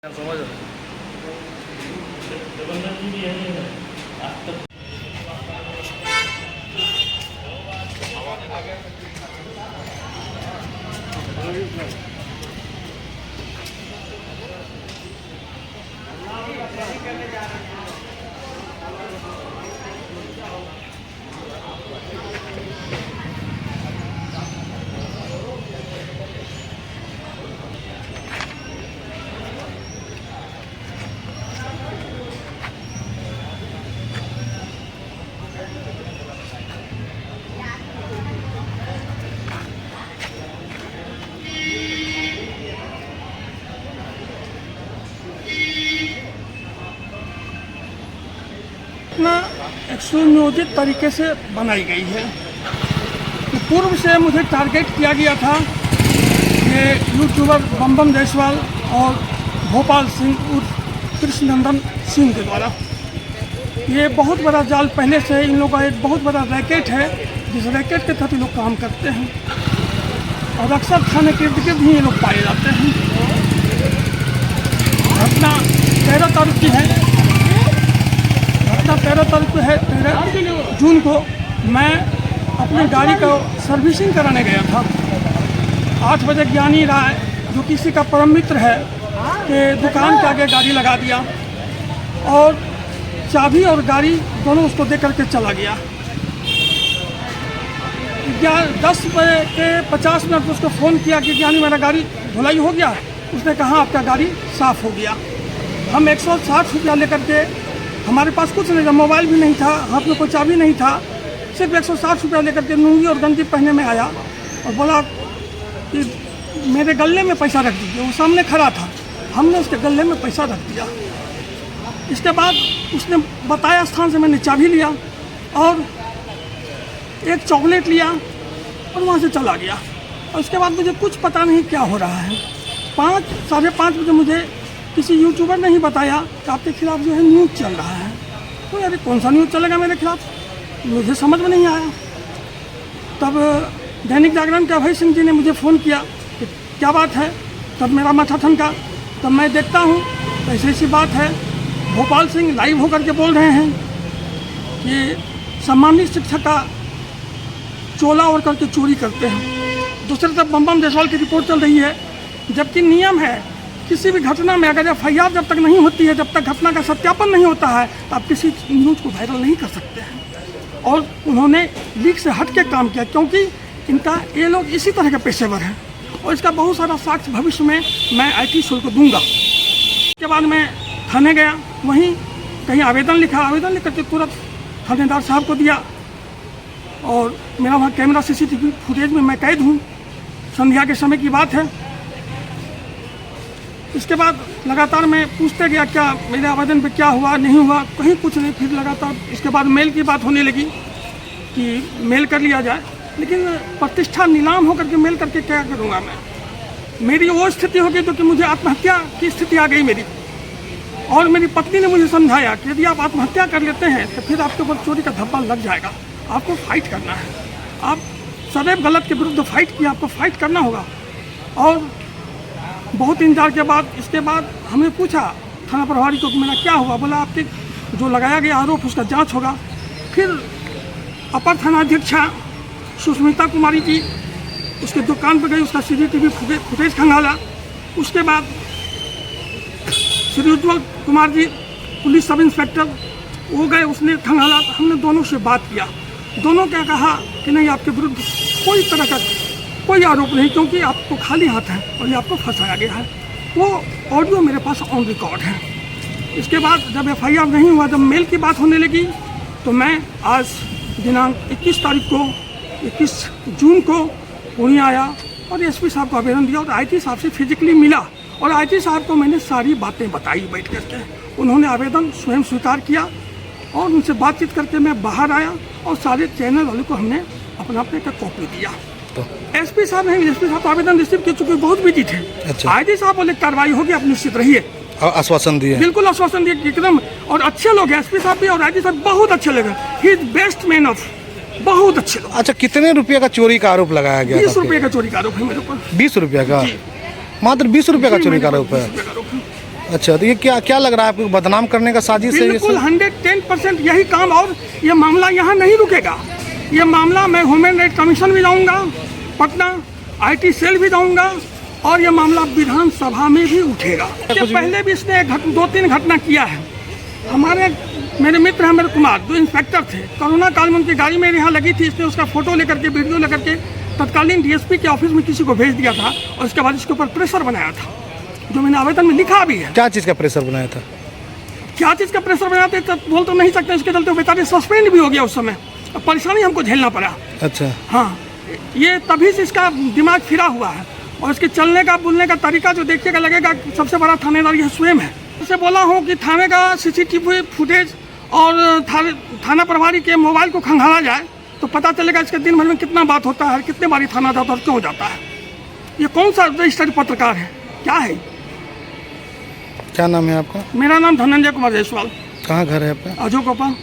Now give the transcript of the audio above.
समझ रहे इतना एक सुनियोजित तरीके से बनाई गई है कि पूर्व से मुझे टारगेट किया गया था कि यूट्यूबर बम जायसवाल और भोपाल सिंह उर्फ कृष्णनंदन सिंह के द्वारा ये बहुत बड़ा जाल पहले से इन लोगों का एक बहुत बड़ा रैकेट है, जिस रैकेट के तहत ये लोग काम करते हैं और अक्सर थाने के इर्द गिर्द ही ये लोग पाए जाते हैं। घटना 13 तारीख की है। घटना 13 तारीख को है। 13 जून को मैं अपनी गाड़ी को सर्विसिंग कराने गया था। 8 बजे ज्ञानी राय जो किसी का परम मित्र है के दुकान के आगे गाड़ी लगा दिया और चाबी और गाड़ी दोनों उसको दे करके चला गया। 10 बजे के 50 मिनट उसको फ़ोन किया कि ज्ञानी मेरा गाड़ी धुलाई हो गया। उसने कहा आपका गाड़ी साफ़ हो गया। हम 160 रुपया लेकर के, हमारे पास कुछ नहीं था, मोबाइल भी नहीं था, हाथ में कोई चाबी नहीं था, सिर्फ 160 रुपया लेकर के लुंगी और गंजी पहने में आया और बोला कि मेरे गले में पैसा रख दीजिए। वो सामने खड़ा था, हमने उसके गले में पैसा रख दिया। इसके बाद उसने बताया स्थान से मैंने चाबी लिया और एक चॉकलेट लिया और वहाँ से चला गया। और उसके बाद मुझे कुछ पता नहीं क्या हो रहा है। 5 साढ़े 5 बजे मुझे किसी यूट्यूबर ने ही बताया कि आपके खिलाफ़ जो है न्यूज़ चल रहा है। तो यार कौन सा न्यूज़ चलेगा मेरे खिलाफ़, मुझे समझ में नहीं आया। तब दैनिक जागरण के अभय सिंह जी ने मुझे फ़ोन किया कि क्या बात है। तब मेरा माथा ठनका। तब मैं देखता हूँ ऐसी ऐसी बात है। भोपाल सिंह लाइव होकर के बोल रहे हैं कि सम्मानित शिक्षक का चोला ओढ़ करके चोरी करते हैं। दूसरी तरफ बम जायसवाल की रिपोर्ट चल रही है, जबकि नियम है किसी भी घटना में अगर FIR जब तक नहीं होती है, जब तक घटना का सत्यापन नहीं होता है, तो आप किसी न्यूज़ को वायरल नहीं कर सकते हैं। और उन्होंने लीक से हट के काम किया क्योंकि ये लोग इसी तरह के पेशेवर हैं और इसका बहुत सारा साक्ष्य भविष्य में मैं IT शुल्क दूंगा। उसके बाद मैं थाने गया, वहीं कहीं आवेदन लिखा, आवेदन लिख करके तुरंत थानेदार साहब को दिया और मेरा वहाँ कैमरा CCTV फुटेज में मैं कैद हूँ। संध्या के समय की बात है। इसके बाद लगातार मैं पूछते गया क्या मेरे आवेदन पे क्या हुआ नहीं हुआ, कहीं कुछ नहीं। फिर लगातार इसके बाद मेल की बात होने लगी कि मेल कर लिया जाए, लेकिन प्रतिष्ठा नीलाम होकर के मेल करके क्या करूँगा मैं। मेरी वो स्थिति हो गई तो कि मुझे आत्महत्या की स्थिति आ गई मेरी। और मेरी पत्नी ने मुझे समझाया कि यदि आप आत्महत्या कर लेते हैं तो फिर आपके ऊपर चोरी का धब्बा लग जाएगा, आपको फाइट करना है। आप सदैव गलत के विरुद्ध फाइट किया, आपको फाइट करना होगा। और बहुत इंतजार के बाद इसके बाद हमने पूछा थाना प्रभारी को कि मेरा क्या हुआ। बोला आपके जो लगाया गया आरोप उसका जांच होगा। फिर अपर थानाध्यक्षा सुष्मिता कुमारी जी उसके दुकान पर गई, उसका CCTV फुटेज खंगाला। उसके बाद Shri Ujjwal Kumar ji police sub inspector वो गए, उसने खंगाला। हमने दोनों से बात किया। दोनों क्या कहा कि नहीं आपके विरुद्ध कोई तरह का कोई आरोप नहीं, क्योंकि आपको खाली हाथ है और ये आपको फंसाया गया है। वो ऑडियो मेरे पास ऑन रिकॉर्ड है। इसके बाद जब FIR नहीं हुआ, जब मेल की बात होने लगी, तो मैं आज दिनांक 21 जून को पूर्णिया आया और SP साहब को आवेदन दिया और IT साहब से फिजिकली मिला और IT साहब को मैंने सारी बातें बताई बैठ करके। उन्होंने आवेदन स्वयं स्वीकार किया और उनसे बातचीत करके मैं बाहर आया और सारे चैनल वालों को हमने अपना का कॉपी दिया। तो SP साहब तो आवेदन रिसीव कर चुके, बहुत बिजी थे। अच्छा। IT साहब बोले कार्रवाई होगी, आप निश्चित रहिए। आश्वासन दिए, बिल्कुल आश्वासन दिए एकदम। और अच्छे लोग हैं SP साहब भी और IT साहब बहुत अच्छे लगे। He is best man of, बहुत अच्छे लोग। अच्छा, कितने रुपये का चोरी का आरोप लगाया गया? 20 रुपये का चोरी का आरोप है मेरे ऊपर। 20 रुपये का? मात्र 20 रुपये का चोरी का आरोप है। अच्छा, तो ये क्या क्या लग रहा है आपको, बदनाम करने का साजिश है ये बिल्कुल सब? 110% यही काम। और ये मामला यहाँ नहीं रुकेगा। ये मामला मैं ह्यूमन राइट कमीशन भी जाऊँगा पटना, IT सेल भी जाऊँगा, और ये मामला विधानसभा में भी उठेगा। इससे पहले भी इसने 2-3 घटना किया है। मेरे मित्र हैं मेरे कुमार, जो इंस्पेक्टर थे, कोरोना काल में उनकी गाड़ी मेरे यहाँ लगी थी। इसने उसका फोटो लेकर के, वीडियो लेकर के तत्कालीन DSP के ऑफिस में किसी को भेज दिया था, और इसके बाद इसके ऊपर प्रेशर बनाया था, जो मैंने आवेदन में लिखा भी है। क्या चीज़ का प्रेशर बनाया था? क्या चीज़ का प्रेशर बनाते तो बोल तो नहीं सकते। इसके चलते बेचारे सस्पेंड भी हो गया उस समय, अब परेशानी हमको झेलना पड़ा। अच्छा, हाँ, ये तभी से इसका दिमाग फिरा हुआ है, और इसके चलने का बोलने का तरीका जो देखिएगा लगेगा सबसे बड़ा थानेदार यह स्वयं है। उससे बोला हूँ कि थाने का CCTV फुटेज और थाना प्रभारी के मोबाइल को खंगाला जाए, तो पता चलेगा इसके दिन भर में कितना बात होता है, कितने बारी थाना जाता है और क्यों जाता है। ये कौन सा रजिस्टर्ड पत्रकार है, क्या है? क्या नाम है आपका? मेरा नाम धनंजय कुमार जायसवाल। कहाँ घर है आपका? अजोकोपा।